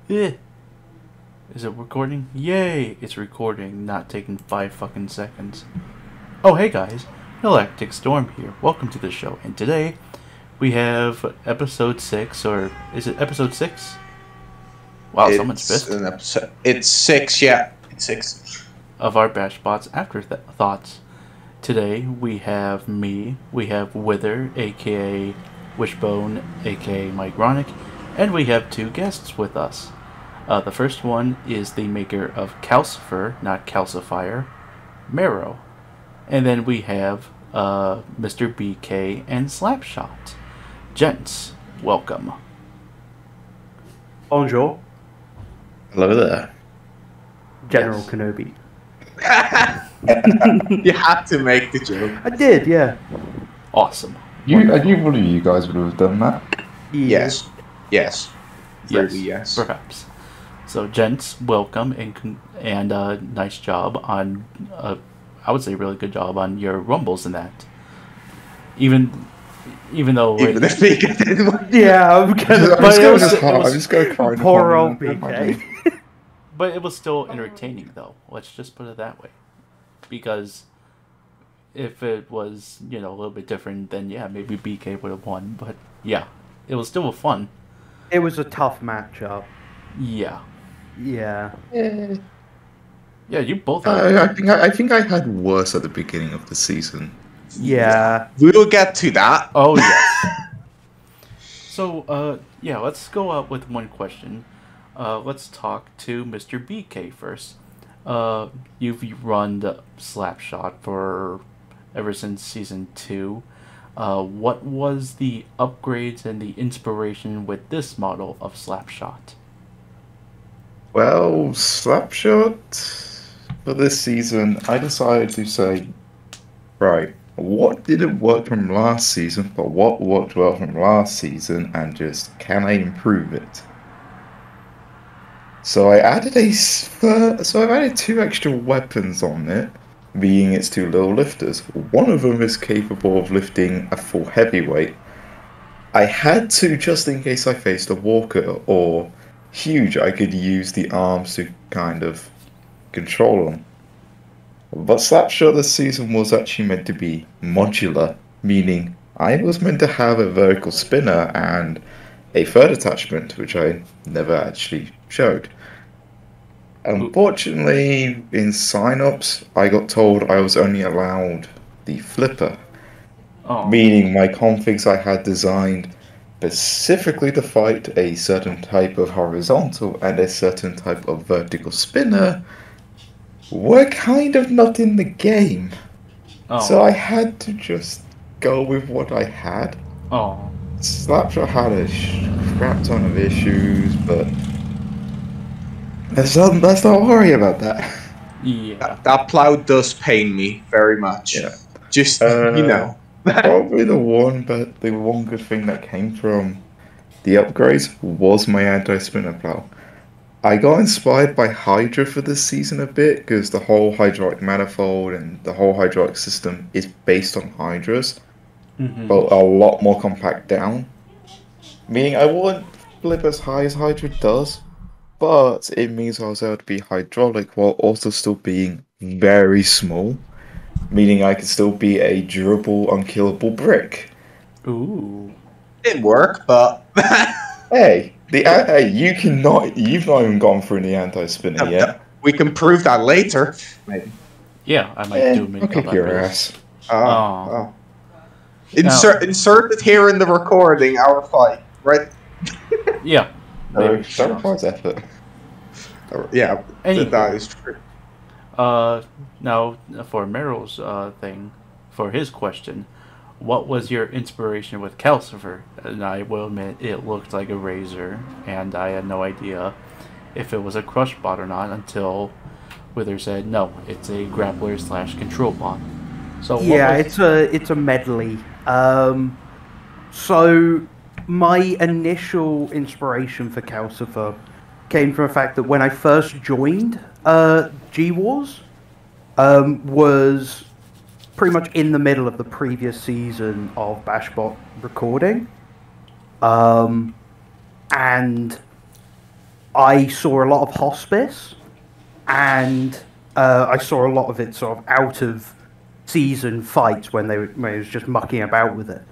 Eh. Is it recording? Yay! It's recording, not taking 5 fucking seconds. Oh, hey guys. Galacticstorm here. Welcome to the show. And today, we have episode 6, or is it episode 6? Wow, someone's It's pissed. an episode. It's 6, yeah. It's 6. Of our BashBots afterthoughts. Today, we have me, we have Wither, aka Wishbone, aka Mike Ronick, and we have two guests with us. The first one is the maker of Calcifer, not Calcifier, Marrow. And then we have Mr. BK and Slapshot. Gents, welcome. Bonjour, Hello there. General Yes. Kenobi. You had to make the joke. I did, yeah. Awesome. I do believe you guys would have done that. Yes. Yes. Yes, Really, yes. perhaps. So, gents, welcome and nice job on, I would say, really good job on your rumbles and that. Even though, Even if we didn't win. Yeah, I'm gonna. I'm But just it going was- to it was- I'm just going to cry. Poor old BK. but it was still entertaining, though. Let's just put it that way. Because if it was, a little bit different, then yeah, maybe BK would have won. But yeah, it was still fun. It was a tough matchup. Yeah. Yeah. Yeah, you both had I think I had worse at the beginning of the season. Yeah. We'll get to that. Oh, yes. So, yeah, let's go out with one question. Let's talk to Mr. BK first. You've run the Slapshot for ever since season 2. What was the upgrades and the inspiration with this model of Slapshot? Well, Slapshot for this season, I decided to say, right, what didn't work from last season, but what worked well from last season, and just can I improve it? So I added I've added 2 extra weapons on it, being its 2 little lifters. One of them is capable of lifting a full heavyweight. I had to, just in case I faced a walker or huge, I could use the arms to kind of control them. But Slapshot this season was actually meant to be modular, meaning I was meant to have a vertical spinner and a third attachment, which I never actually showed. Unfortunately, in sign-ups, I got told I was only allowed the flipper, Oh, meaning my configs I had designed specifically to fight a certain type of horizontal and a certain type of vertical spinner were kind of not in the game. oh, So I had to just go with what I had. oh. Slapshot had a crap ton of issues, but let's not worry about that. Yeah. That plow does pain me very much. Yeah. Just, Probably the one good thing that came from the upgrades was my anti-spinner plow. I got inspired by Hydra for this season a bit because the whole hydraulic manifold and the whole hydraulic system is based on Hydras, Mm-hmm. but a lot more compact down. Meaning I wouldn't flip as high as Hydra does, but it means I was able to be hydraulic while also still being very small. Meaning I could still be a durable, unkillable brick. Ooh. didn't work, but Hey, you've not even gone through the anti-spinner yet. we can prove that later. Maybe. Yeah, I might do a I'll mini kick your ass. Oh. Insert it here in the recording, our fight, right? Yeah. Maybe. That requires effort. Yeah, Anywho. that is true. Now, for Meryl's thing, for his question, what was your inspiration with Calcifer? And I will admit, it looked like a razor, and I had no idea if it was a crush bot or not until Wither said, no, it's a grappler / control bot. So what Yeah, was- it's a medley. So my initial inspiration for Calcifer came from the fact that when I first joined G-Wars, was pretty much in the middle of the previous season of BashBot recording. And I saw a lot of hospice, and I saw a lot of it sort of out of season fights when it was just mucking about with it.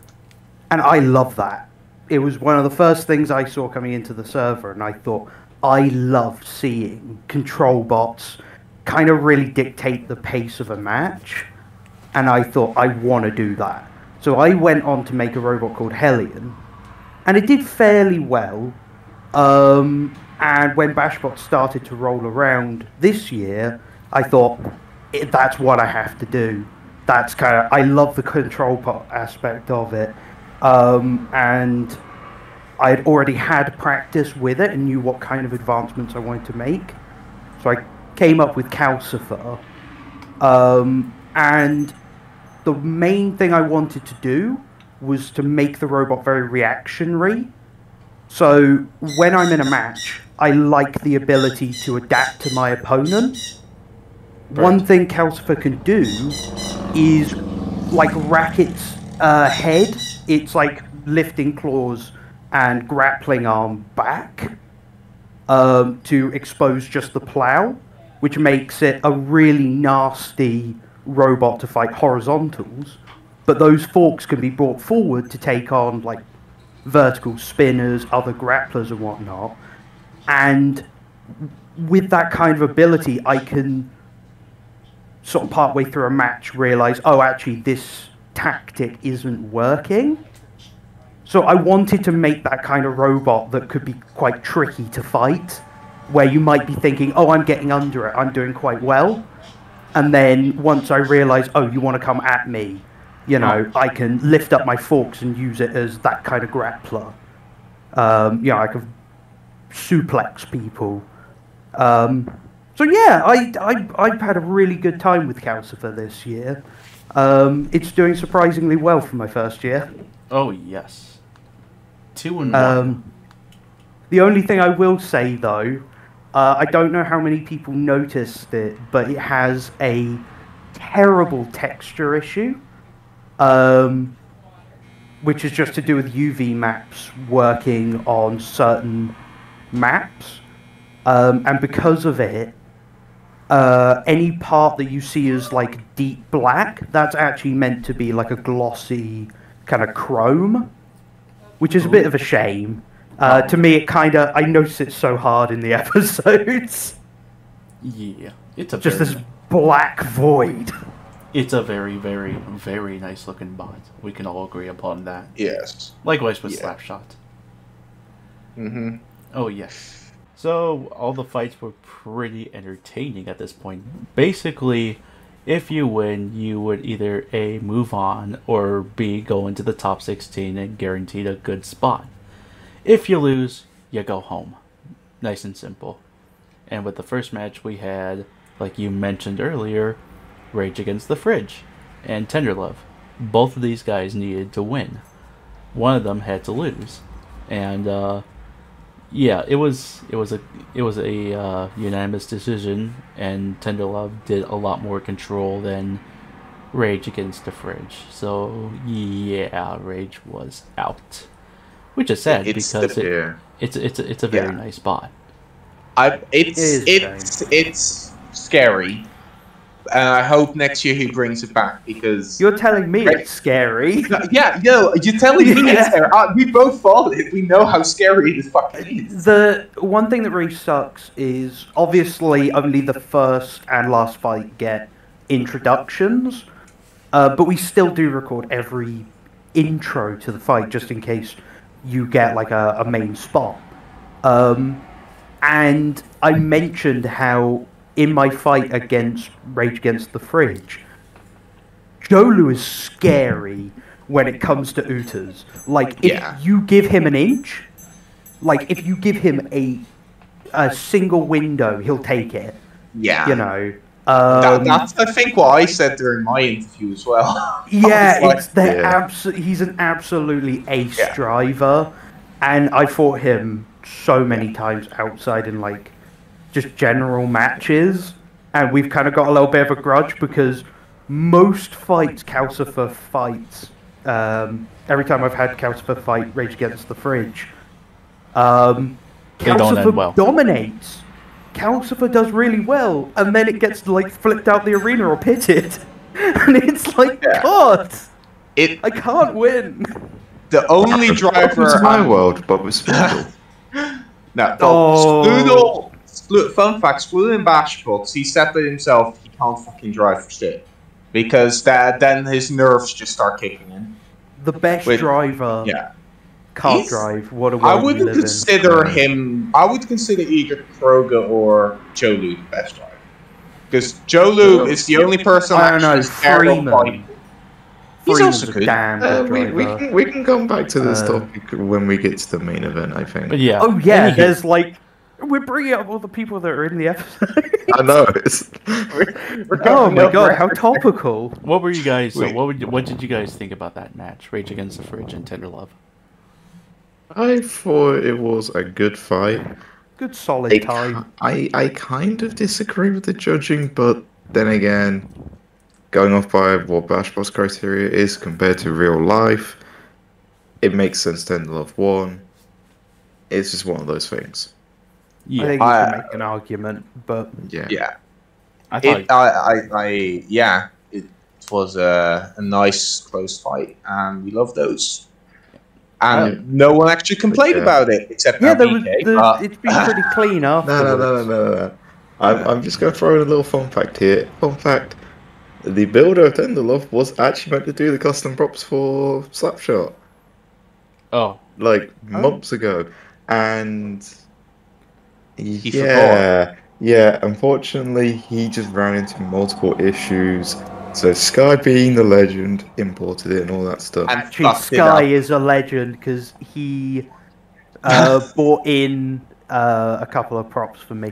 And I love that. It was one of the first things I saw coming into the server, and I thought, I loved seeing control bots kind of really dictate the pace of a match, and I thought, I want to do that. So I went on to make a robot called Hellion, and it did fairly well. And when BashBots started to roll around this year, I thought, that's what I have to do. That's kind of, I love the control bot aspect of it. And I'd already had practice with it and knew what kind of advancements I wanted to make. So I came up with Calcifer. And the main thing I wanted to do was to make the robot very reactionary. So when I'm in a match, I like the ability to adapt to my opponent. Right. One thing Calcifer can do is, like Racket's head, it's like lifting claws and grappling arm back to expose just the plow, which makes it a really nasty robot to fight horizontals. But those forks can be brought forward to take on like vertical spinners, other grapplers and whatnot. And with that kind of ability, I can sort of partway through a match realize, oh, actually this tactic isn't working. So I wanted to make that kind of robot that could be quite tricky to fight, where you might be thinking, oh, I'm getting under it, I'm doing quite well. And then once I realize, oh, you want to come at me, you know, I can lift up my forks and use it as that kind of grappler. You know, I can suplex people. So yeah, I've had a really good time with Calcifer this year. It's doing surprisingly well for my first year. Oh yes. 2-1. The only thing I will say though, I don't know how many people noticed it, but it has a terrible texture issue, which is just to do with UV maps working on certain maps, and because of it, any part that you see as like deep black, that's actually meant to be like a glossy kind of chrome, which is a bit of a shame. To me, it kind of, I notice it so hard in the episodes. Yeah, it's a just this black void. It's a very, very, very nice looking bot. We can all agree upon that. Yes. Likewise with Slapshot. Mm-hmm. Oh yes. So all the fights were pretty entertaining at this point. Basically, if you win, you would either A, move on, or B, go into the top 16 and guaranteed a good spot. If you lose, you go home. Nice and simple. And with the first match we had, like you mentioned earlier, Rage Against the Fridge and Tenderlove. Both of these guys needed to win. One of them had to lose. And yeah, it was a unanimous decision, and Tenderlove did a lot more control than Rage Against the Fridge. So yeah, Rage was out, which is sad because it's a very nice bot. It's scary. And I hope next year he brings it back, because... You're telling me it's scary? Yeah, no, you're telling me it's scary. We both fought it. We know how scary this fucking is. The one thing that really sucks is, obviously, only the first and last fight get introductions, but we still do record every intro to the fight, just in case you get, like, a main spot. And I mentioned how... in my fight against Rage Against the Fridge, Jolu is scary when it comes to Utas. Like, if you give him an inch, like, if you give him a single window, he'll take it. Yeah. You know. That's, I think, what I said during my interview as well. Yeah, he's an absolutely ace driver, and I fought him so many times outside in, like, just general matches, and we've kind of got a little bit of a grudge because most fights Calcifer fights, every time I've had Calcifer fight Rage Against the Fridge, They don't end well. dominates. Calcifer does really well, and then it gets like flipped out the arena or pitted, and it's like, God, I can't win. The only driver. It's my world, but with Spoodle. No, Spoodle. Fun fact: Spoodle in BashBots, he said to himself he can't fucking drive for shit because then his nerves just start kicking in. The best driver. Yeah. Can't drive. What a world I wouldn't we live consider him. I would consider either Kroger or Joe Lube the best driver, because Joe Lube is the only person I don't know. Freeman. He's also good. We can come back to this topic when we get to the main event, I think. But yeah. Oh yeah, there's like we're bringing up all the people that are in the episode. I know. It's... oh my god, how topical! What were you guys? What did you guys think about that match, Rage Against the Fridge and Tender Love? I thought it was a good fight. Good solid time. I kind of disagree with the judging, but then again, going off by what BashBots criteria is compared to real life, it makes sense. Tender Love won. It's just one of those things. Yeah, I think you can make an argument, but yeah. It was a nice close fight, and we love those. And no one actually complained about it, except BK. It's been pretty clean afterwards. No. I'm just going to throw in a little fun fact here. Fun fact: the builder of Tender Love was actually meant to do the custom props for Slapshot. Oh, like months ago, and he forgot. Yeah. Unfortunately, he just ran into multiple issues. So Sky, being the legend, imported it and all that stuff. Actually, Sky is a legend because he bought in a couple of props for me.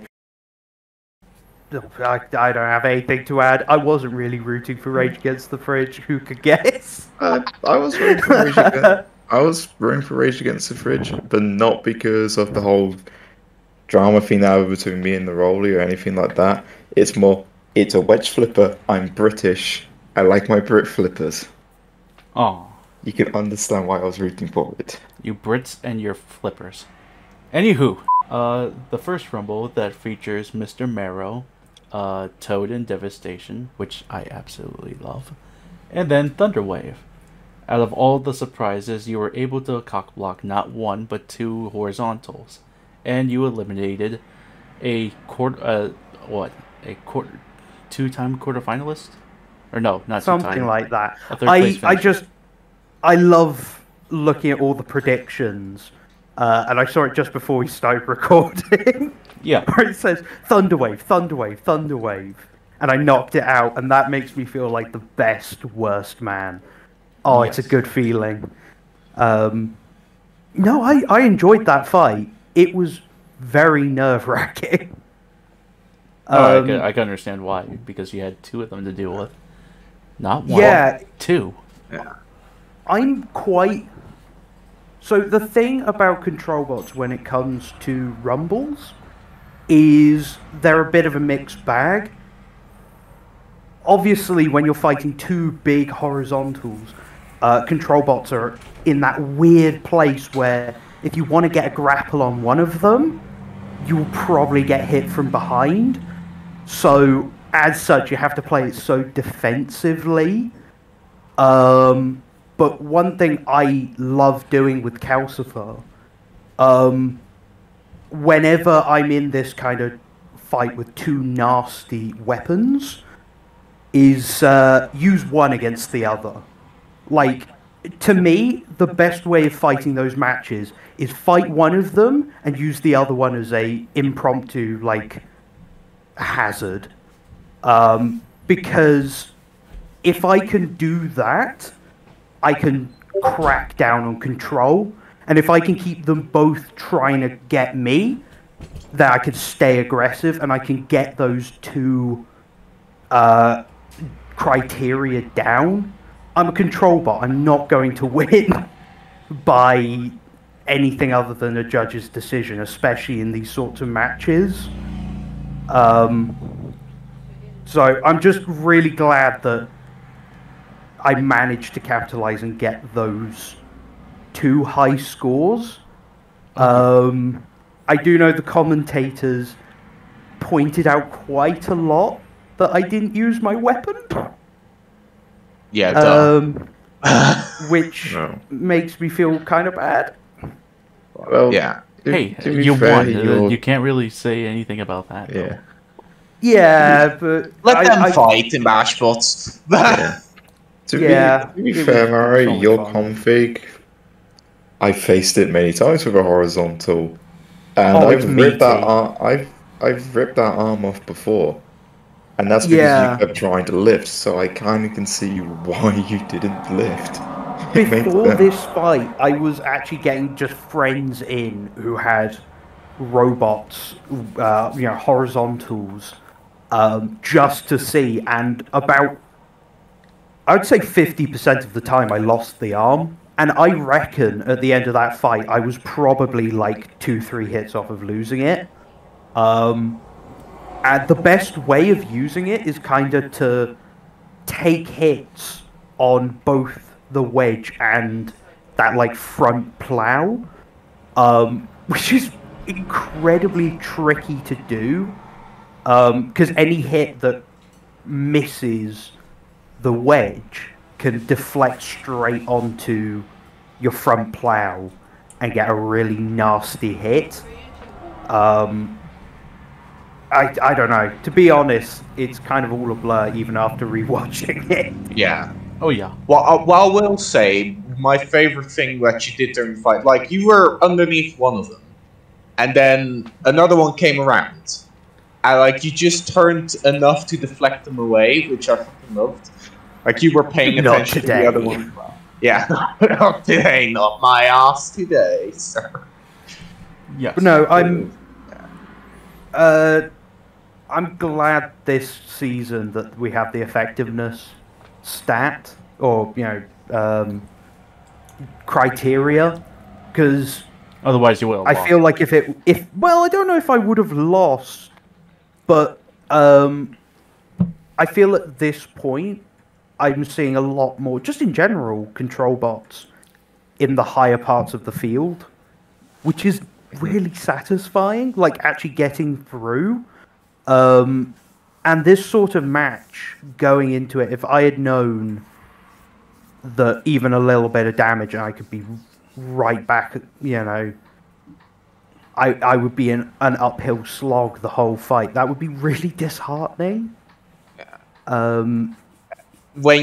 I don't have anything to add. I wasn't really rooting for Rage Against the Fridge. Who could guess? I was rooting for Rage Against. I was rooting for Rage Against the Fridge, but not because of the whole drama thing that was between me and the Rolly or anything like that. It's more. It's a wedge flipper. I'm British. I like my Brit flippers. Oh. You can understand why I was rooting for it. You Brits and your flippers. Anywho, the first Rumble that features Mr. Marrow, Toad and Devastation, which I absolutely love, and then Thunderwave. Out of all the surprises, you were able to cockblock not one but two horizontals, and you eliminated a two-time quarterfinalist? Or no, not something two-time. Like that. I love looking at all the predictions, and I saw it just before we started recording. Yeah. Where it says Thunderwave, Thunderwave, Thunderwave, and I knocked it out, and that makes me feel like the best worst man. Oh, yes. It's a good feeling. No, I enjoyed that fight. It was very nerve-wracking. I can understand why, because you had two of them to deal with. Not one, two. Yeah. I'm quite... So the thing about control bots when it comes to rumbles is they're a bit of a mixed bag. Obviously, when you're fighting two big horizontals, control bots are in that weird place where if you want to get a grapple on one of them, you will probably get hit from behind. So, as such, you have to play it so defensively. But one thing I love doing with Calcifer, whenever I'm in this kind of fight with two nasty weapons, is use one against the other. Like, to me, the best way of fighting those matches is fight one of them and use the other one as a impromptu, like, hazard. Because if I can do that, I can crack down on control. And if I can keep them both trying to get me, then I can stay aggressive and I can get those two criteria down. I'm a control bot. I'm not going to win by anything other than a judge's decision, especially in these sorts of matches. So I'm just really glad that I managed to capitalize and get those two high scores. I do know the commentators pointed out quite a lot that I didn't use my weapon. Yeah, duh. Which No. makes me feel kind of bad. Well, Yeah. Hey, to be you fair, won. you're- You can't really say anything about that. Though. Yeah. Yeah, but Let them fight in BashBots. Yeah. To be it fair, was Marrow, solid your fun. config, I faced it many times with a horizontal, and Oh, it's I've ripped that meaty. I've ripped that arm off before, and that's because Yeah. you kept trying to lift. So I kind of can see why you didn't lift. It makes Before sense. this fight, I was actually getting just friends in who had robots, horizontals, just to see, and about, I would say 50% of the time I lost the arm, and I reckon at the end of that fight I was probably like 2-3 hits off of losing it. And the best way of using it is kind of to take hits on both the wedge and that like front plow, which is incredibly tricky to do, because any hit that misses the wedge can deflect straight onto your front plow and get a really nasty hit. I don't know. To be honest, it's kind of all a blur even after rewatching it. Yeah. Oh yeah. Well, I will say, my favorite thing that you did during the fight, like, you were underneath one of them, and then another one came around, and, like, you just turned enough to deflect them away, which I fucking loved. Like, you were paying Not attention to today. the other one. Yeah. Not today, not my ass today, sir. Yes. But no, I'm glad this season that we have the effectiveness stat, or criteria, because Otherwise, you will. I feel like if I don't know if I would have lost, but I feel at this point I'm seeing a lot more, just in general, control bots in the higher parts of the field, which is really satisfying, like actually getting through. And this sort of match, going into it, if I had known that even a little bit of damage and I could be right back, I would be in an uphill slog the whole fight. That would be really disheartening. When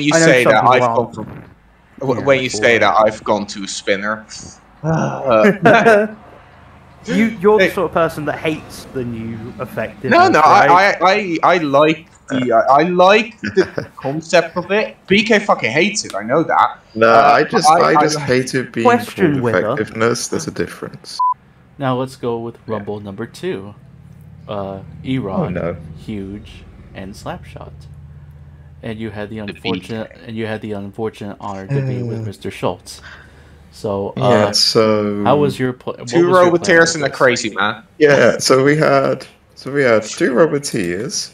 you I know say some that, people I've aren't. gone from... Yeah, when you for say it. that, I've gone to a spinner. You're the sort of person that hates the new effectiveness. No, right? I like the concept of it. BK fucking hates it. I know that. No, I just I- hate it being Question, called Wither. effectiveness. There's a difference. Now let's go with Rumble number 2. Erod, Oh, no. Huge, and Slapshot. And you had the unfortunate honor to be with Mr. Schultz. So Yeah, so how was your play? Two Roboteers and a crazy man. yeah, so we had two Roboteers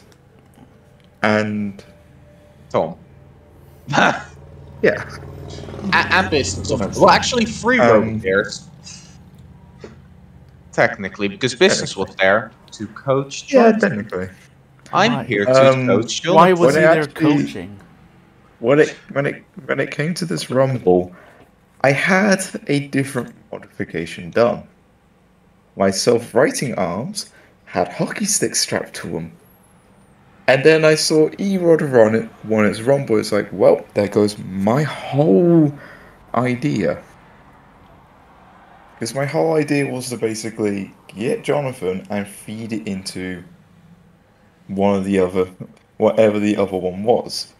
and Tom. yeah. And business. Well, actually, 3 Roboteers. Technically, because business was there to coach. Yeah, John. technically. I'm here to coach. John. Why was When he it there actually- coaching? When it came to this Rumble, I had a different modification done. My self-righting arms had hockey sticks strapped to them. And then I saw E-Rod run it when it's Rumble. It's like, well, there goes my whole idea. Because my whole idea was to basically get Jonathan and feed it into one of the other, whatever the other one was.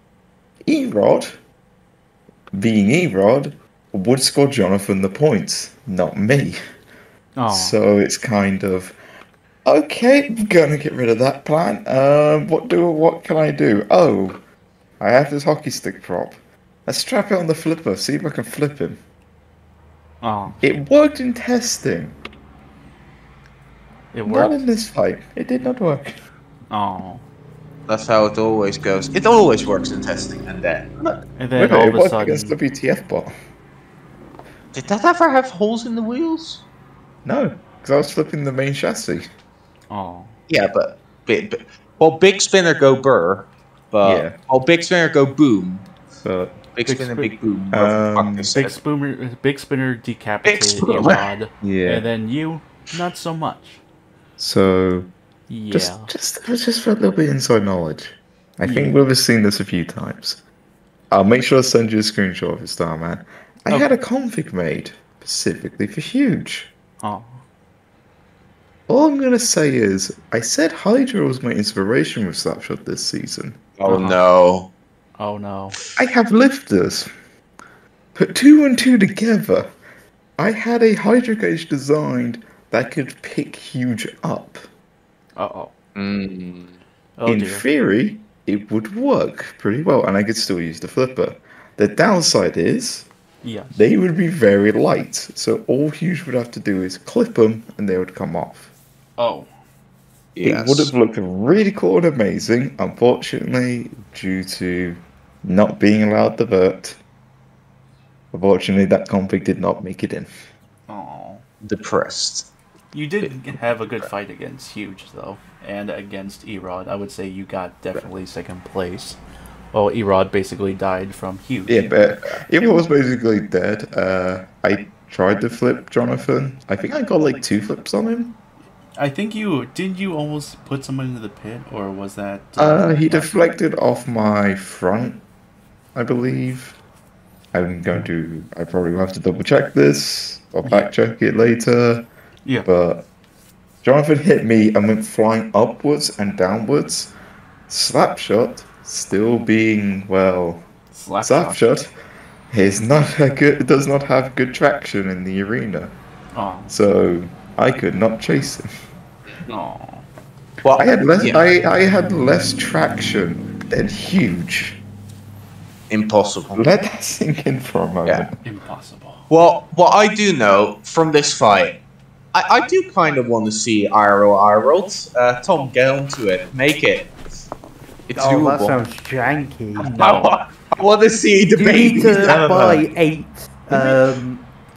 E-Rod, being E-Rod, would score Jonathan the points, not me. Oh, So it's kind of, okay, I'm gonna get rid of that plan. What can I do? Oh, I have this hockey stick prop. Let's strap it on the flipper, see if I can flip him. oh, It worked in testing. it Not worked. in this fight. It did not work. Oh, That's how it always goes. It always works in testing, and then. and then Wait, all it of a worked sudden, against WTF bot. Did that ever have holes in the wheels? No, because I was flipping the main chassis. Oh. Yeah, but big spinner go burr, but Yeah. big spinner go boom. But Big spinner, spin- big boom. Whatever the fuck they said. Big spinner decapitated spinner. Erod. yeah. And then you, not so much. So Yeah. just for a little bit of inside knowledge. I think we've seen this a few times. I'll make sure I send you a screenshot of it, Starman. I had a config made specifically for Huge. Oh. All I'm gonna say is, I said Hydra was my inspiration with Slapshot this season. Oh no. Oh no. I have lifters. Put 2 and 2 together. I had a Hydra gauge designed that could pick Huge up. Uh-oh. Mm. Oh In dear. theory, it would work pretty well, and I could still use the flipper. The downside is, Yes. they would be very light, so all Huge would have to do is clip them, and they would come off. Oh. Yes. It would have looked really cool and amazing. Unfortunately, due to not being allowed to vert, unfortunately that config did not make it in. Oh. Depressed. You did have a good fight against Huge, though, and against Erod. I would say you got definitely second place. Well, Erod basically died from Huge. Yeah, but it was basically dead. I tried to flip Jonathan. I think I got like 2 flips on him. I think didn't you almost put someone into the pit, or was that... He deflected off my front, I believe. I probably will have to double check this, or back check it later. Yeah. But Jonathan hit me and went flying upwards and downwards. Slapshot, still being, well, Slapshot, does not have good traction in the arena. Oh. So I could not chase him. Oh. Well, I had less. yeah. I had less traction than Huge. Impossible. Let that sink in for a moment. Yeah. Impossible. Well, what I do know from this fight, I do kind of want to see IRL. Tom, get onto it. Make it. It's Oh, that doable. sounds janky. I want to see the You baby. need to buy 8.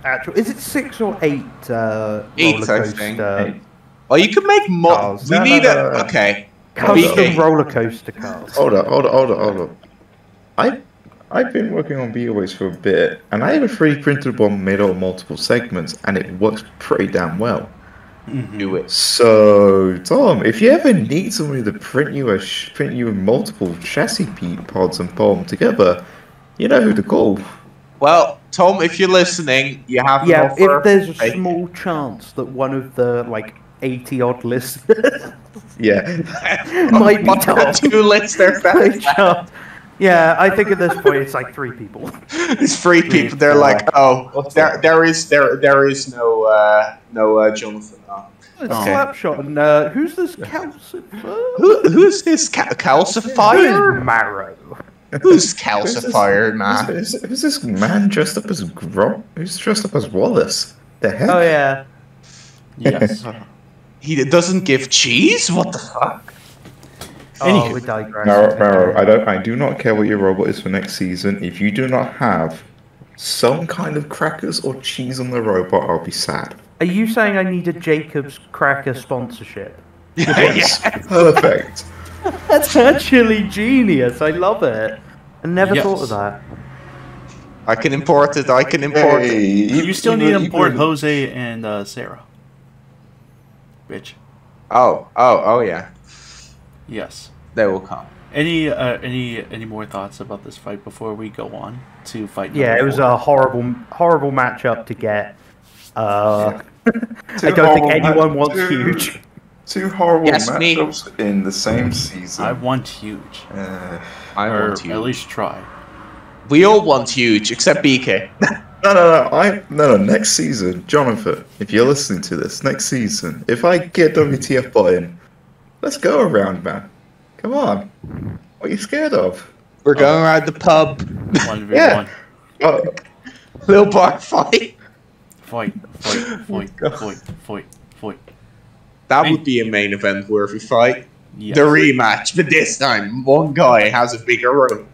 Actual. Is it 6 or 8? 8, roller I think. coaster. Well, you can make more. Cars. We No, need no, a. no, no. Okay. Custom BK. roller coaster cars. Hold up. I've been working on BOAs for a bit, and I have a 3D printed one made out of multiple segments, and it works pretty damn well. Do it. So, Tom, if you ever need somebody to print you multiple chassis pods and pull them together, you know who to call. Well, Tom, if you're listening, you have an Yeah, offer. if there's a Take it. small chance that one of the, 80 odd listeners Yeah. might be One of the Tom. 2 listeners. Great job. Yeah, I think at this point it's like 3 people. It's 3 people. They're like, oh, there is no Jonathan. Oh. It's Okay. Slapshot, and who's this Calcifer? Who's this Calcifer? Marrow. Who's Calcifer, man? Who's this man dressed up as Who's dressed up as Wallace? The heck? Oh yeah. Yes. He doesn't give cheese? What the fuck? Oh, we digress. Marrow, I do not care what your robot is for next season. If you do not have some kind of crackers or cheese on the robot, I'll be sad. Are you saying I need a Jacob's Cracker sponsorship? Yes, perfect. That's actually genius. I love it. I never Yes. thought of that. I can import it. You still need to import Jose and Sarah. Bitch. Oh, yeah. Yes. They will come. Any more thoughts about this fight before we go on to fight? Yeah, number it was 4? a horrible matchup to get. I Two don't think horrible anyone wants two- Huge. 2 horrible Yes, me. matchups in the same season. I want Huge. I Or want huge. at least try. We all want huge, except BK. No, next season, Jonathan, if you're listening to this, next season, if I get WTF button, let's go around, man. Come on. What are you scared of? We're going around the pub. 1v1. Yeah. Oh, Little bar fight. Fight. That would be a main event worthy fight. Yes. The rematch, but this time one guy has a bigger room.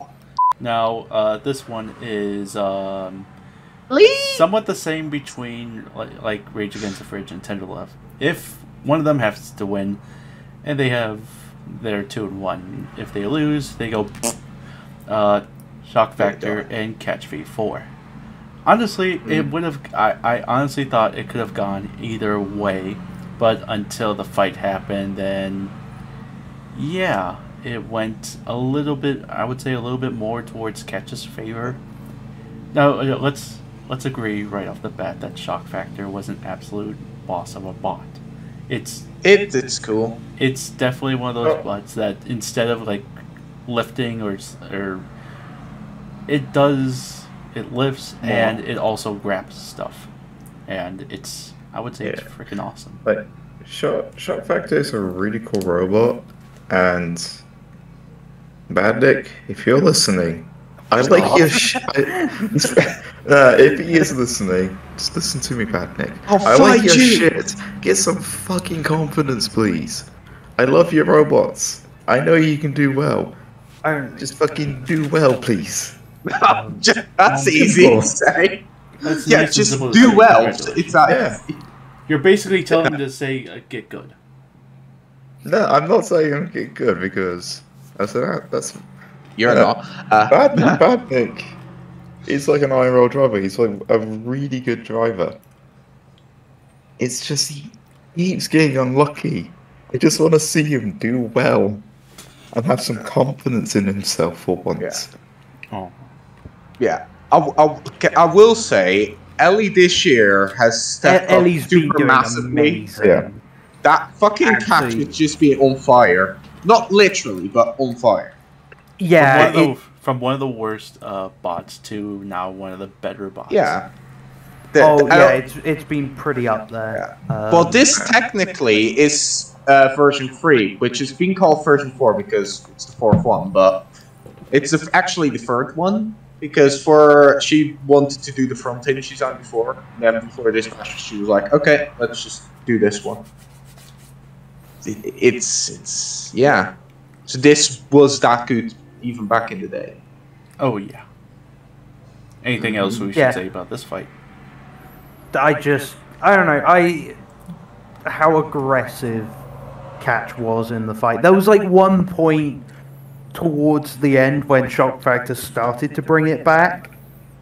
Now, this one is somewhat the same between like Rage Against the Fridge and Tender Love. if one of them has to win, and they have their 2-1. If they lose, they go Shock Factor and Catch V4. Honestly, it would have. I honestly thought it could have gone either way, but until the fight happened, then yeah, it went a little bit. I would say a little bit more towards Catch's favor. Now let's agree right off the bat that Shock Factor was an absolute boss of a bot. It's cool. It's definitely one of those bots that instead of like lifting or it lifts and it also grabs stuff, and I would say it's freaking awesome. Like Shock Factor is a really cool robot, and Badnik, if you're listening, I like your if he is listening, just listen to me, Badnik. I like your shit. Get some fucking confidence, please. I love your robots. I know you can do well. Just fucking do well, please. That's easy to say. Nice just do well. It's You're basically telling me to say get good. No, I'm not saying I'm getting good because that's you're not. Badnik. He's like an iron roll driver. He's like a really good driver. It's just he keeps getting unlucky. I just want to see him do well and have some confidence in himself for once. Oh. Yeah, I will say Ellie this year has stepped up super massively. Yeah. That fucking catch is just being on fire. Not literally, but on fire. Yeah. From one of the worst bots to now one of the better bots. Yeah. It's been pretty up there. Yeah. Well, this technically is version 3, which is being called version 4 because it's the 4th one, but it's actually the 3rd one. Because she wanted to do the front end she's done before. And then before this patch, she was like, okay, let's just do this one. It's yeah. So this was that good even back in the day. Oh yeah. Anything else we should say about this fight? I don't know. How aggressive Catch was in the fight. There was like one point towards the end when Shock Factor started to bring it back,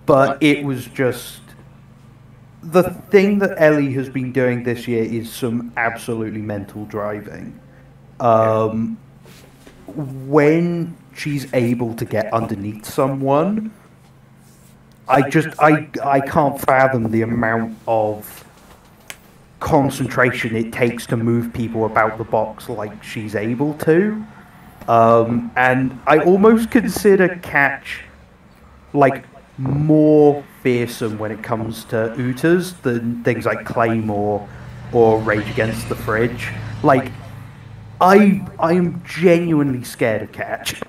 but it was just the thing that Ellie has been doing this year is some absolutely mental driving. When she's able to get underneath someone, I can't fathom the amount of concentration it takes to move people about the box like she's able to. And I almost consider Catch like more fearsome when it comes to Utas than things like Claymore or Rage Against the Fridge. Like, I'm genuinely scared of Catch.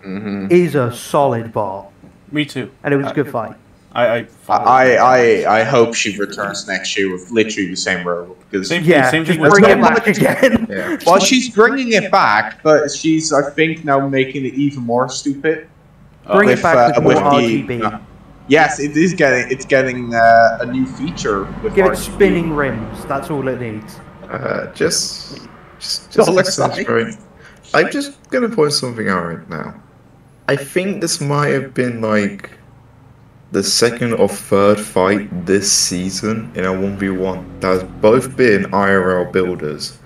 Is a solid bot. Me too. And it was a good fight. I hope she returns next year with literally the same robot. Same just thing bring it back again. Yeah. Well, she's bringing it back, but she's, I think, now making it even more stupid. Bring it back with more RGB. Yes, it's getting a new feature with Give RGB. it spinning rims. That's all it needs. Just exaggerate. I'm just gonna point something out right now. I think this might have been like the second or third fight this season in a 1v1 that has both been IRL builders.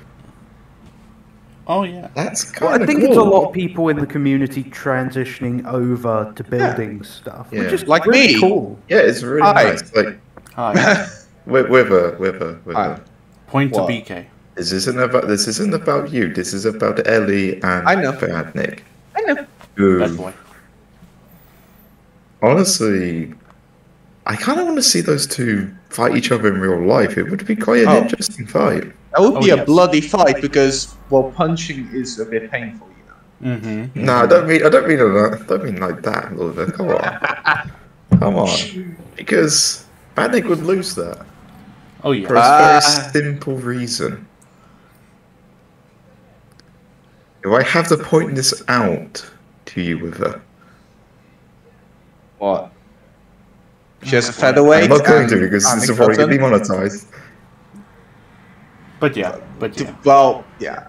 Oh yeah, that's kind of I think cool. it's a lot of people in the community transitioning over to building stuff, which is like really me. cool. Yeah, it's really nice. Like, hi. with a Point to BK. This isn't about you. This is about Ellie and Badnik. I know. Bad boy. Honestly, I kind of want to see those two fight each other in real life. It would be quite an interesting fight. That would be a bloody fight because, well, punching is a bit painful, you know. No, I don't mean like that, Lord. Come on, come on, because Badnik would lose that. Oh yeah, for a very simple reason. If I have to point this out to you with her. What? She has a featherweight. I'm not going to because this is already demonetized. But yeah. Well, yeah.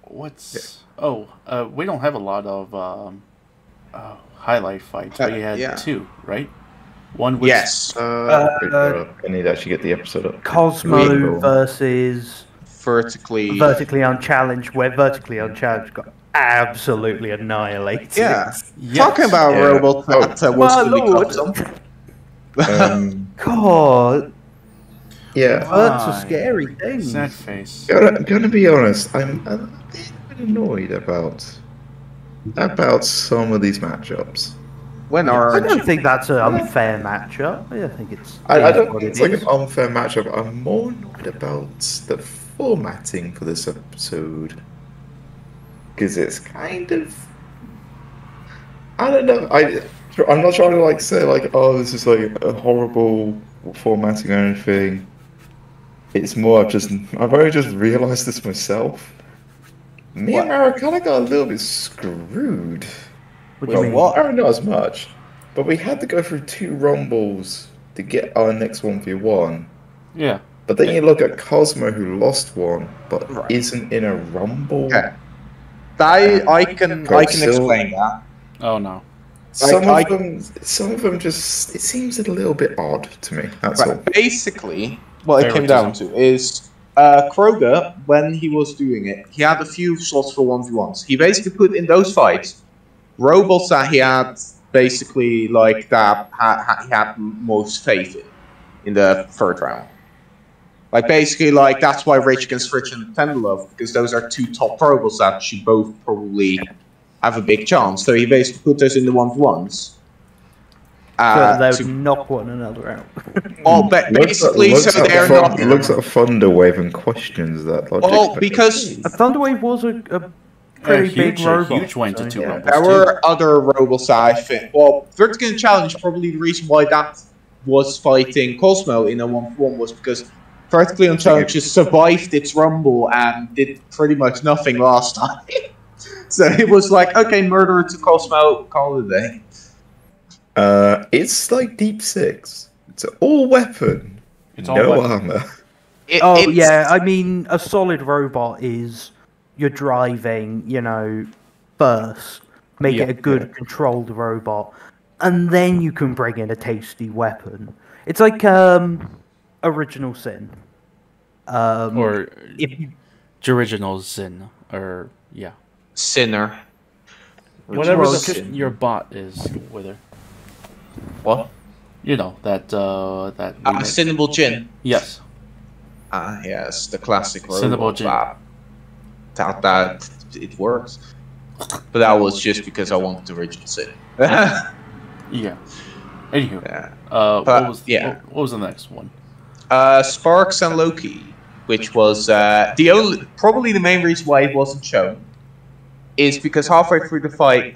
What's... Oh, we don't have a lot of highlight fights. We had 2, right? One was... Yes. I need to actually get the episode up. Cosmo versus Vertically Unchallenged, where Vertically Unchallenged got absolutely annihilated. Yeah. Yes. Talking about a robot that was My fully lord. custom. God, Yeah. Verts are scary things. Sad face. I'm gonna be honest. I'm a bit annoyed about some of these matchups. When I are don't think that's an unfair matchup. I think it's. I don't what think it's it like is. an unfair matchup. I'm more annoyed about the formatting for this episode. Because it's kind of... I don't know. I'm not trying to like say like, oh, this is like a horrible formatting or anything. It's more I've only just realised this myself. Me and Marrow kind of got a little bit screwed. What do you mean? Marrow not as much, but we had to go through 2 rumbles to get our next 1v1. Yeah. But then you look at Cosmo, who lost one, but Right. isn't in a rumble. Okay. I can explain that. Oh, no. Some of them just, it seems a little bit odd to me. That's all. Basically, what it came down to is Kroger, when he was doing it, he had a few slots for 1v1s. He basically put in those fights robots that he had basically like that he had most faith in the third round. Like basically, like that's why Rage Against Friction and Tenderlove, because those are 2 top robots that should both probably have a big chance. So he basically put those in the 1v1s. So they would knock one another out. Well, basically, looks so at they're not. looks at Thunderwave and questions that logic. Well, because A Thunderwave was a pretty big robot. Huge went to 2 yeah. rumbles. there were other robots that I think. Well, Vertical Challenge, probably the reason why that was fighting Cosmo in a 1v1 was because Vertically Unchallenged just survived its rumble and did pretty much nothing last time. So it was like, okay, Murderer to Cosmo, call it a day. It's like Deep 6. It's an all weapon, It's all no weapon. armor. Yeah, I mean, a solid robot is you're driving, first, make it a good controlled robot, and then you can bring in a tasty weapon. It's like Original Sin. Or if you, Original Zin. Or, yeah. Sinner. Whatever Well, your bot is, Wither. What? You know, that... Cinnable Gin. Yes. Yes, the classic Cinnable robot. Gin. That it works. But that was just because I wanted the Original Sin. Yeah. Anywho. Yeah. What was the next one? Sparks and Loki, which was probably the main reason why it wasn't shown, is because halfway through the fight,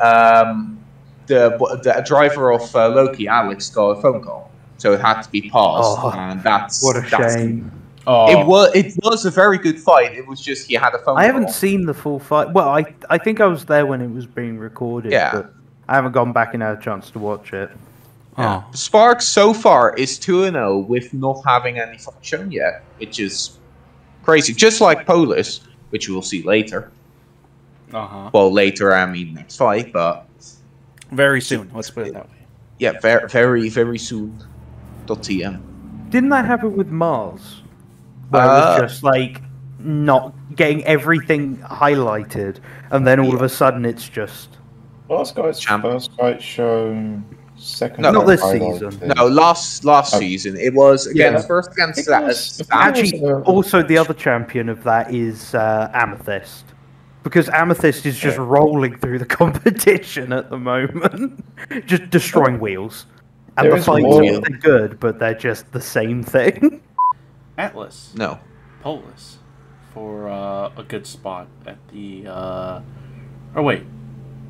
the driver of Loki, Alex, got a phone call, so it had to be paused, and that's what a shame. It was a very good fight. It was just he had a phone call. I haven't seen the full fight. Well, I think I was there when it was being recorded. Yeah. But I haven't gone back and had a chance to watch it. Oh. Sparks so far is 2-0 with not having any fight shown yet, which is crazy. Just like Polis, which we will see later. Uh-huh. Well, later, I mean next fight, but... Very soon, let's put it that way. Yeah, very, very, very soon. .tm. Didn't that happen with Mars? Where it was just like not getting everything highlighted, and then all of a sudden it's just... Last guy's first fight shown, second No, not this highlighted. season. No, last season. It was first against... Actually, also the other champion of that is Amethyst. Because Amethyst is just rolling through the competition at the moment. Just destroying wheels. And There the is fights more. are good, but they're just the same thing. Atlas. No. Polis. For a good spot at the... Oh, wait.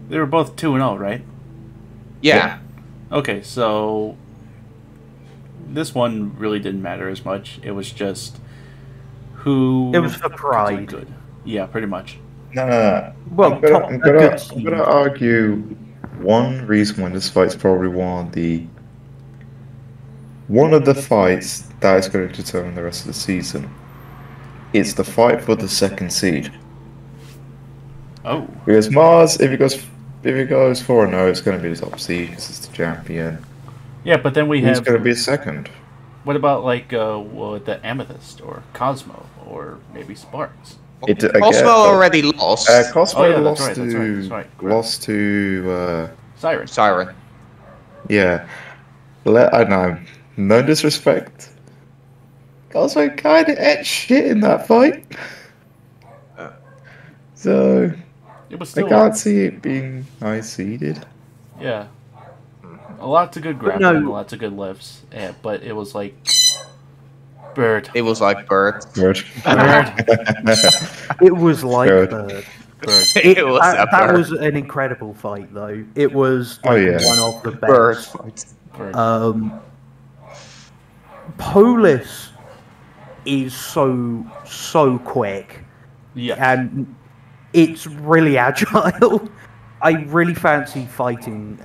They were both 2-0, right? Yeah. Okay, so... This one really didn't matter as much. It was just... Who... It was for pride. Good. Yeah, pretty much. No. Well, I'm top- a good gonna team. argue one reason why this fight's probably one of the one of the fights that is going to determine the rest of the season. It's the fight for the second seed. Oh. Because Mars, if it goes 4-0, it's going to be the top seed because it's the champion. Yeah, but then we Who's have. going to be a second? What about the Amethyst or Cosmo or maybe Sparks? Cosmo already lost. Cosmo Oh, yeah, lost that's right. lost to Siren. Yeah. I know. No disrespect. Cosmo kind of ate shit in that fight. So It was I still. can't see it being high seeded. Yeah. Lots of good grappling, lots of good lifts, but it was like Bird. It was like Bird. Good. It was like Bird. Bird. It was That was an incredible fight, though. It was like one of the best. Bird. Polis is so quick, Yeah. and it's really agile. I really fancy fighting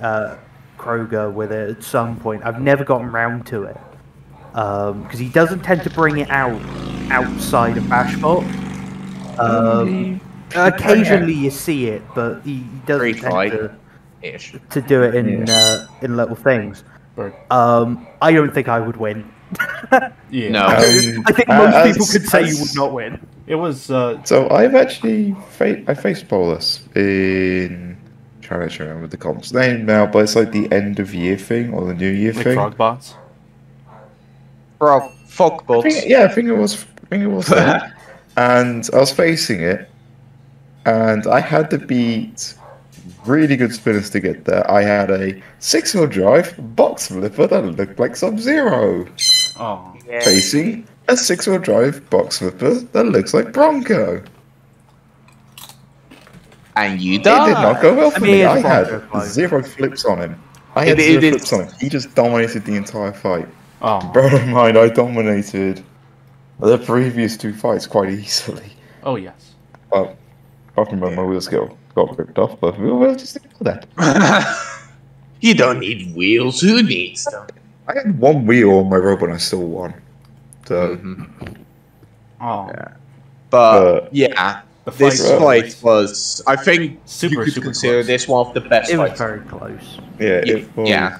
Kroger with it at some point. I've never gotten round to it because he doesn't tend to bring it outside of BashBot. Occasionally you see it, but he doesn't tend to do it in little things. Bird. I don't think I would win. Yeah. No. I think most people could say you would not win. It was. So I've actually I faced Polis in trying to remember the comp's name now, but it's like the end of year thing or the New Year Like thing. Frogbots. Fogbots. I think it was that. And I was facing it, and I had to beat really good spinners to get there. I had a 6-wheel drive box flipper that looked like Sub-Zero. Oh. Facing a 6-wheel drive box flipper that looks like Bronco. And you It did not died. go well for me. I had Bronco close. 0 flips on him. I had 0 flips on him. He just dominated the entire fight. Oh. Bear in mind, I dominated the previous 2 fights quite easily. Oh yes. But I remember my wheels got ripped off, but we'll just ignore that. You don't need wheels. Who needs them? I had 1 wheel on my rope and I still won. So, Oh. But yeah, The fight this was fight was. I think super, you could super consider close. this one of the best It was fights. very close. yeah, it was. Yeah.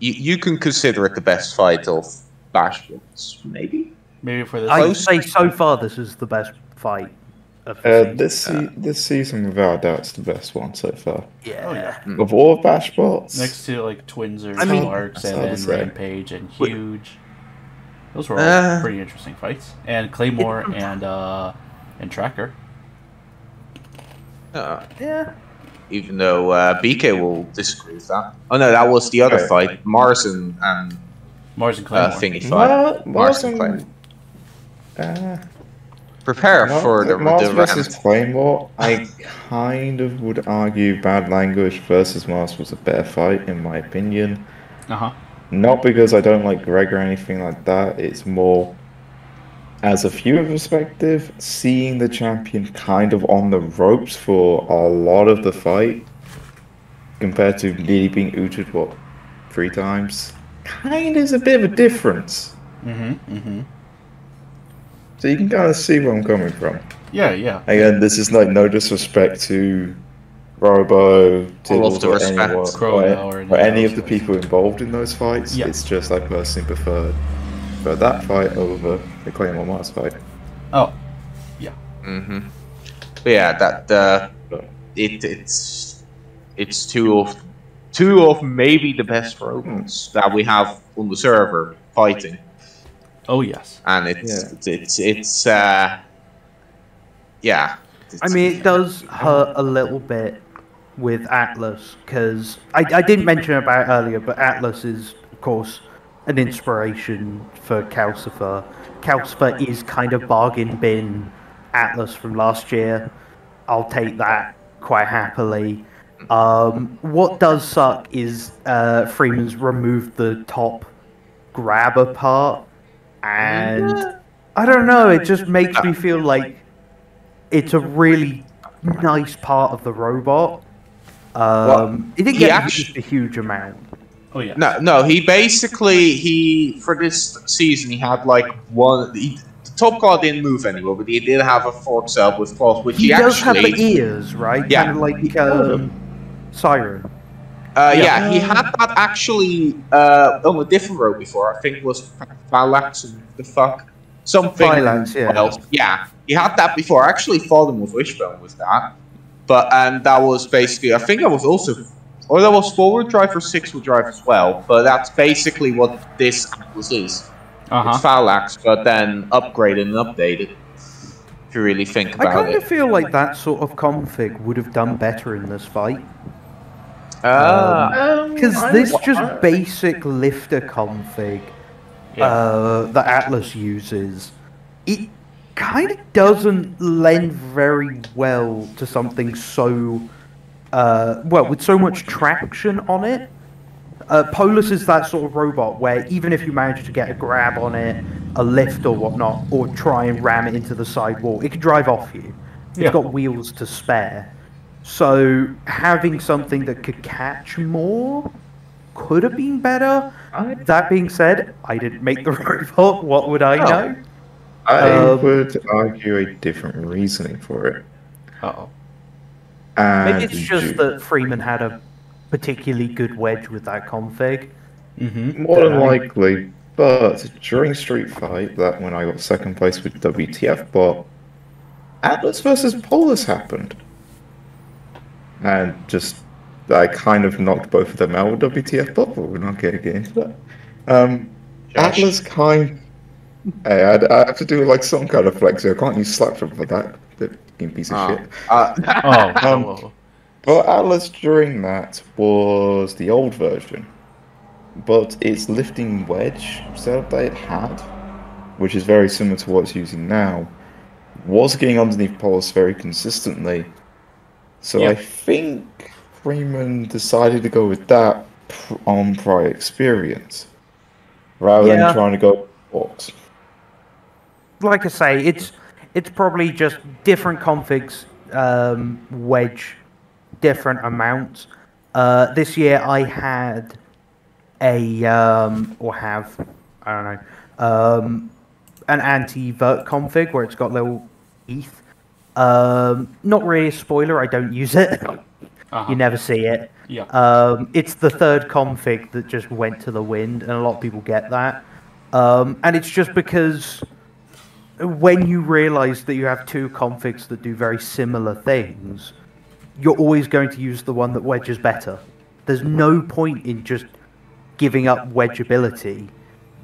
You can consider it the best fight of BashBots, maybe? Maybe for this. I'd say so far this is the best fight of the season. This season, without doubt, is the best one so far. Yeah. Oh yeah. Of all of BashBots, Next to like Twins or I mean- Sparks That's and hard then to say. Rampage and Huge. Those were all pretty interesting fights. And Claymore and Tracker. Yeah. Even though BK will disagree with that. Oh no, that was the other Okay. fight. Mars and Mars and Claymore. thingy fight. Mars and Claymore. Prepare for the Mars versus round. Claymore. I kind of would argue Bad Language versus Mars was a better fight, in my opinion. Uh-huh. Not because I don't like Greg or anything like that. It's more as a viewer perspective, seeing the champion kind of on the ropes for a lot of the fight, compared to nearly being ooted, 3 times, kind of is a bit of a difference. So you can kind of see where I'm coming from. Yeah, yeah. Again, this is like no disrespect to Robo, All of Tibbles, the or respect. anyone, Crowell or or any of the anyone else. people involved in those fights. Yeah. It's just I personally preferred that fight over the Claymore Mars fight. Oh. Yeah. But yeah, that it's two of maybe the best robots that we have on the server fighting, Oh yes. and yeah. I mean, it does hurt a little bit with Atlas, because I didn't mention about it earlier, but Atlas is, of course, an inspiration for Calcifer. Calcifer is kind of bargain bin Atlas from last year. I'll take that quite happily. What does suck is Freeman's removed the top grabber part, and I don't know, it just makes me feel like it's a really nice part of the robot. It didn't he get actu- used a huge amount. Oh yeah. No. He for this season he had like one. The top claw didn't move anymore, but he did have a fork sub with claws, which He does have actually. the ears, right? Yeah. Kind of like Siren. Yeah, he had that actually on a different road before. I think it was Phalanx and the fuck something Phalanx, yeah. else. Yeah, he had that before. I actually fought him with Wishbone with that, and that was basically. I think that was also, or that was forward drive or 6-wheel drive as well. But that's basically what this Atlas is. It's Phalanx, but then upgraded and updated. If you really think about it, I kind of feel like that sort of config would have done better in this fight. Because this just basic lifter config that Atlas uses, it kind of doesn't lend very well to something so with so much traction on it. Polus is that sort of robot where even if you manage to get a grab on it, a lift or whatnot, or try and ram it into the side wall, it can drive off you. It's got wheels to spare. So having something that could catch more could have been better. That being said, I didn't make the robot. What would I know? I would argue a different reasoning for it. Maybe it's just that Freeman had a particularly good wedge with that config. More than likely, but during Street Fight, that when I got second place with WTF bot, Atlas versus Polus happened. And just, I kind of knocked both of them out with WTF bot, but we're not going to get into that. Atlas I have to do like some kind of flex here. I can't use Slapshot for that. The piece of shit. But Atlas during that was the old version. But its lifting wedge setup that it had, which is very similar to what it's using now, was getting underneath Polus very consistently. So I think Freeman decided to go with that on prior experience, rather than trying to go box. Like I say, it's probably just different configs, wedge, different amounts. This year I had an anti-vert config where it's got little ETH. Not really a spoiler, I don't use it. You never see it. It's the third config that just went to the wind, and a lot of people get that. And it's just because when you realize that you have two configs that do very similar things, you're always going to use the one that wedges better. There's no point in just giving up wedgeability.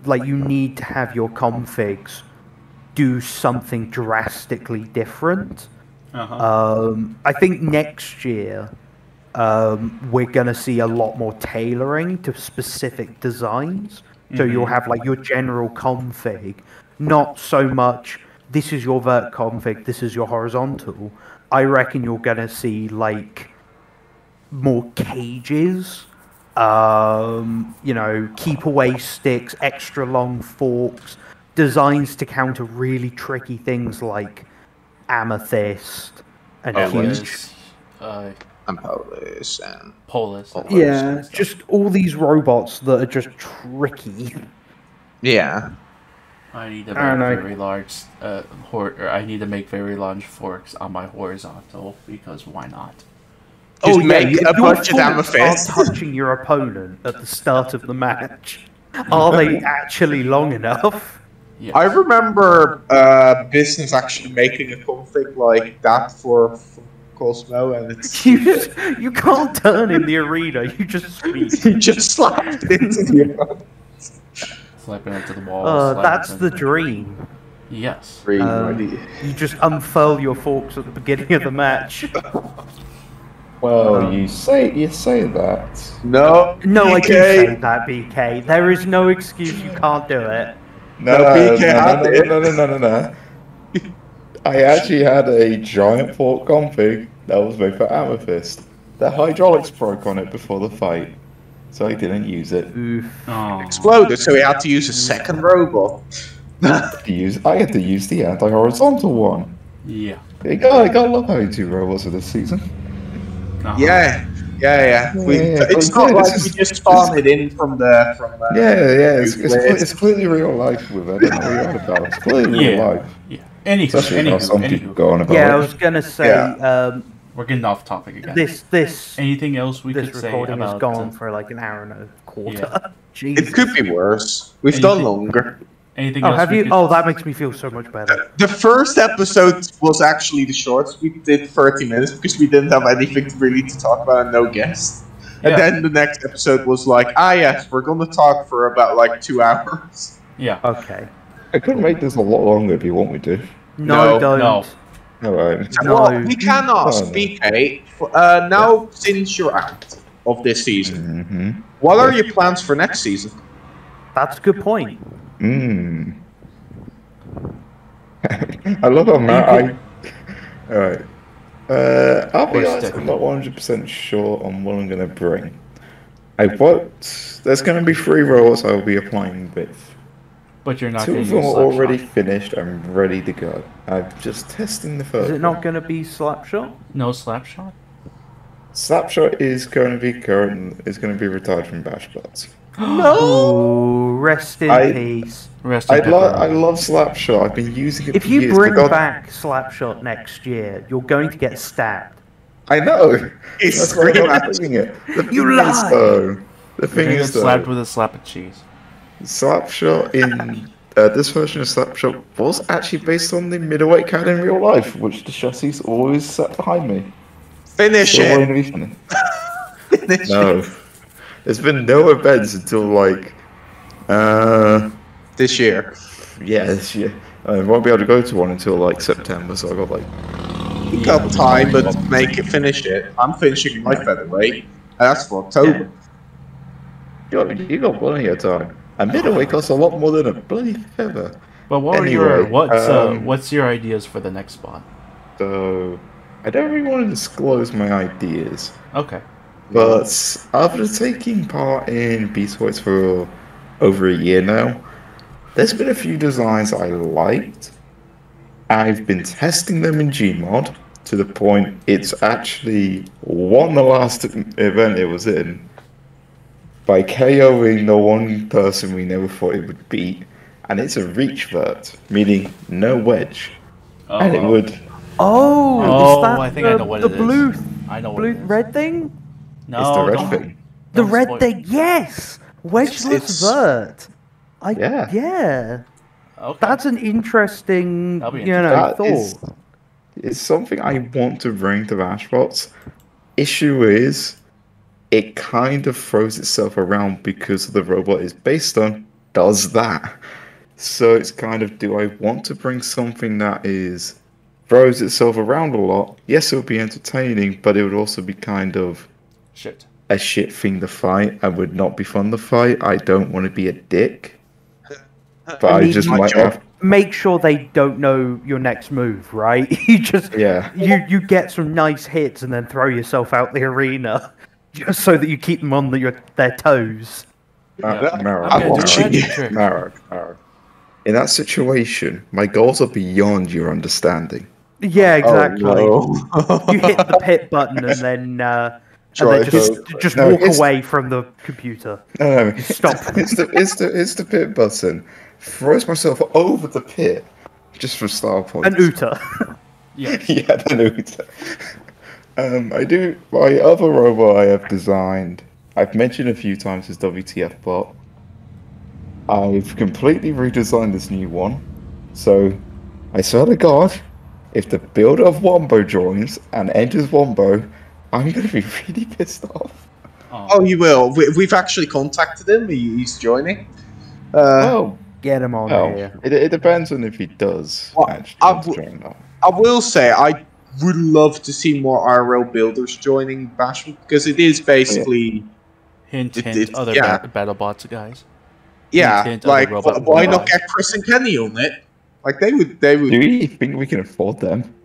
Like, you need to have your configs do something drastically different. I think next year we're going to see a lot more tailoring to specific designs. So you'll have like your general config, not so much this is your vert config, this is your horizontal. I reckon you're going to see like more cages, keep away sticks, extra long forks, designs to counter really tricky things like amethyst and huge. And Polus and Polus. Yeah, just all these robots that are just tricky. Yeah. I need to make very large I need to make very large forks on my horizontal, because why not? Just make a bunch of amethyst. Touching your opponent at the start of the match. Are they actually long enough? Yes. I remember business actually making a config like that for Cosmo, and it's you can't turn in the arena. You just speak. You just slapped into the Slapping into the wall. That's the dream. Yes. You just unfurl your forks at the beginning of the match. Well, you say that. No, I do say that, BK. There is no excuse you can't do it. No. I actually had a giant fork config that was made for Amethyst. The hydraulics broke on it before the fight, so I didn't use it. Exploded, so we had to use a second robot. I had to use the anti-horizontal one. Yeah. I gotta love having two robots for this season. Yeah, Yeah. It's but not yeah, like we just spawn it in from the it's clearly real life with it. I don't know what you're on about. It's clearly real Yeah. life. Yeah. Anywho, Especially how some people go on about Yeah, I it. was gonna say we're getting off topic again. this Anything else we this could say recording has about? gone for like an hour and a quarter. Jesus. It could be worse. We've Anything- done longer. Anything Oh, else? have we you? could- Oh, that makes me feel so much better. The first episode was actually the shortest. We did 30 minutes because we didn't have anything really to talk about and no guests. And Yeah. then the next episode was like, yes, we're gonna talk for about like 2 hours. Yeah. Okay. I could make this a lot longer if you want me to. No, No, don't. no. Alright. No. Well, we can ask, No. BK, now since you're out of this season, Mm-hmm. what are your plans for next season? That's a good point. I love how Alright. I'll be Or honest, stick. I'm not 100% sure on what I'm going to bring. There's going to be 3 roles I will be applying with. But you're not 2 going of to them use are already Slapshot. finished. I'm ready to go. I'm just testing the first. Is it not going to be Slapshot? No Slapshot? Slapshot is going to be retired from BashBots. Ooh, rest in I- peace. Rest in I pepperoni. love Slapshot. I've been using it If for you years. bring but God- back Slapshot next year, you're going to get stabbed. I know. He's That's why I'm screaming not at bringing it. The You thing is, lie! though, the You're thing gonna is, get slapped though, with a slap of cheese. Slapshot in this version of Slapshot was actually based on the middleweight card in real life, which the chassis always sat behind me. Finish So it! innovation. Finish No, it there's been no events until like, this year. this year. I won't be able to go to one until like September, so I got like. You got time, but finish it. I'm finishing my featherweight. That's for October. You got plenty of time. A middleweight costs a lot more than a bloody feather. But what are Anyway, your what's your ideas for the next spot? So, I don't really want to disclose my ideas, Okay. but after taking part in Beast Fights for over a year now, there's been a few designs I liked. I've been testing them in Gmod to the point it's actually won the last event it was in by KOing the one person we never thought it would beat, and it's a reach vert, meaning no wedge, and it would. Oh, Oh, is that I think I know what the it is. blue, I know what blue it is. red thing? No, It's the red don't- thing. The don't red spoil- thing, yes. Wedgeless It's- vert. Yeah. Okay. That's an interesting, That'll be That thought. is it's something I want to bring to BashBots. Issue is, it kind of throws itself around because the robot is based on does that. So it's kind of, do I want to bring something that is throws itself around a lot? Yes, it would be entertaining, but it would also be kind of Shit. a shit thing to fight and would not be fun to fight. I don't want to be a dick, but I mean, just my might job. have. Make sure they don't know your next move, right? You just Yeah. you get some nice hits and then throw yourself out the arena, just so that you keep them on their toes. Marrow, I'm gonna do watching a magic it. trick. Marrow. In that situation, my goals are beyond your understanding. Yeah, exactly. Oh, You hit the pit button and then Try just No, walk it's- away from the computer. No, Stop. It's the pit button. Throws myself over the pit just for star points. An Uta. Yeah. Yeah, the loot. I do. My other robot I have designed, I've mentioned a few times, is WTF bot. I've completely redesigned this new one. So, I swear to God, if the builder of Wombo joins and enters Wombo, I'm going to be really pissed off. Oh, you will. We've actually contacted him. He's joining. Oh, Get him on well, here. it depends on if he does Well, actually I want to w- join or not. I will say I would love to see more IRL builders joining Bash because it is basically Hint, It- hint. it- Other yeah. BattleBots guys. yeah. Hint, Like other robot why not robots. get Chris and Kenny on it? Like they would. Do you think we can afford them?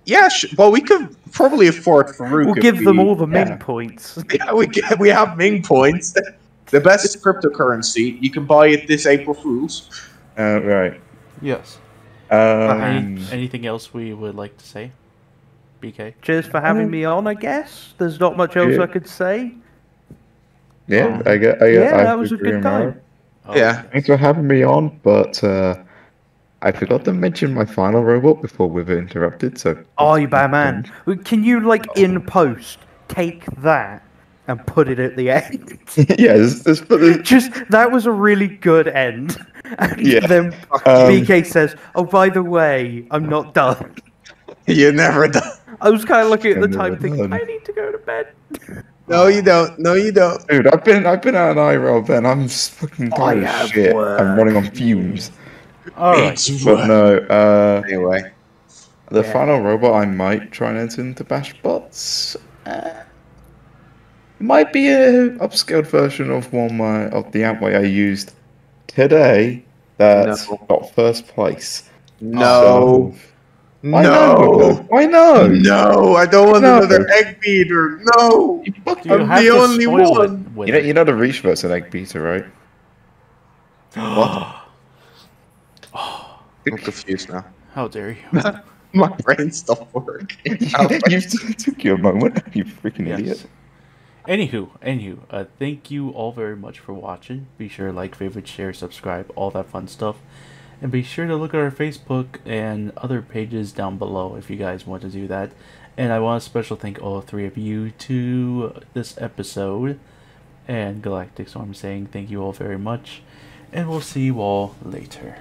Yeah. Well, we could probably afford Farouk. We'll if give them we- all the Ming yeah. points. Yeah, we have Ming points. The best cryptocurrency. You can buy it this April Fools. Right. Yes. Um, Anything else we would like to say? BK. Cheers for having me on, I guess. There's not much else I could say. Yeah, Oh. I That was a agree, good Marrow. time. Oh, Yeah. Thanks for having me on, but I forgot to mention my final robot before we were interrupted, so... Oh, you bad man. Can you, like, in post, take that and put it at the end? Yeah, there's Just, that was a really good end. And Yeah. then BK says, oh, by the way, I'm not done. You're never done. I was kind of looking at the I'm time never thinking, done. I need to go to bed. No, you don't. No, you don't. Dude, I've been out an IRL, Ben. I'm fucking tired have of shit. work. I'm running on fumes. Alright. It's But no, Anyway. the Yeah. final robot I might try and enter into BashBots might be a upscaled version of the Amway I used today that No. got first place. No. Why No. no? Why no? No, I don't want No. another egg beater. No. You fuck- Do you I'm have the to only spoil one. it with You know, it? you know the Reach versus an egg beater, right? What? I'm confused now. How dare you? My brain stopped working. You took you a moment, you freaking idiot. Anywho, thank you all very much for watching. Be sure to like, favorite, share, subscribe, all that fun stuff. And be sure to look at our Facebook and other pages down below if you guys want to do that. And I want to special thank all three of you to this episode. And Galacticstorm saying thank you all very much. And we'll see you all later.